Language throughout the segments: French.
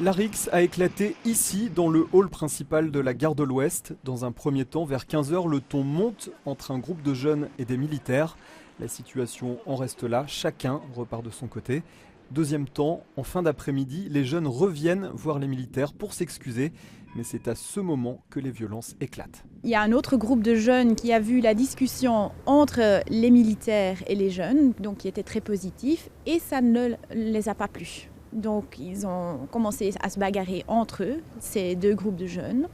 La rixe a éclaté ici, dans le hall principal de la gare de l'Ouest. Dans un premier temps, vers 15 h, le ton monte entre un groupe de jeunes et des militaires. La situation en reste là, chacun repart de son côté. Deuxième temps, en fin d'après-midi, les jeunes reviennent voir les militaires pour s'excuser. Mais c'est à ce moment que les violences éclatent. Il y a un autre groupe de jeunes qui a vu la discussion entre les militaires et les jeunes, donc qui était très positif, et ça ne les a pas plu. Donc ils ont commencé à se bagarrer entre eux, ces deux groupes de jeunes.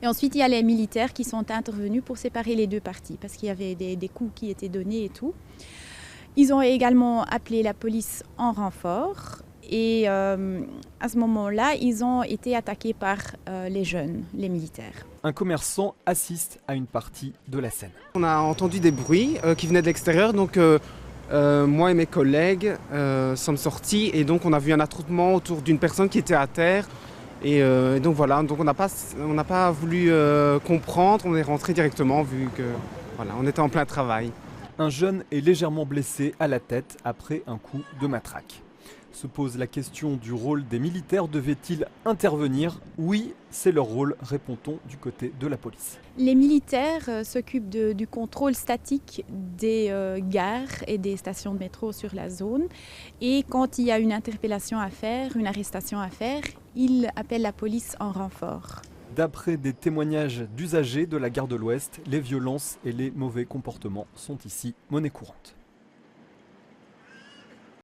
Et ensuite il y a les militaires qui sont intervenus pour séparer les deux parties, parce qu'il y avait des coups qui étaient donnés et tout. Ils ont également appelé la police en renfort. Et à ce moment-là, ils ont été attaqués par les jeunes, les militaires. Un commerçant assiste à une partie de la scène. On a entendu des bruits qui venaient de l'extérieur, donc moi et mes collègues sommes sortis et donc on a vu un attroupement autour d'une personne qui était à terre. Et donc voilà, donc on n'a pas voulu comprendre, on est rentré directement vu que voilà, on était en plein travail. Un jeune est légèrement blessé à la tête après un coup de matraque. Se pose la question du rôle des militaires. Devaient-ils intervenir? Oui, c'est leur rôle, répond-on du côté de la police. Les militaires s'occupent du contrôle statique des gares et des stations de métro sur la zone. Et quand il y a une interpellation à faire, une arrestation à faire, ils appellent la police en renfort. D'après des témoignages d'usagers de la gare de l'Ouest, les violences et les mauvais comportements sont ici monnaie courante.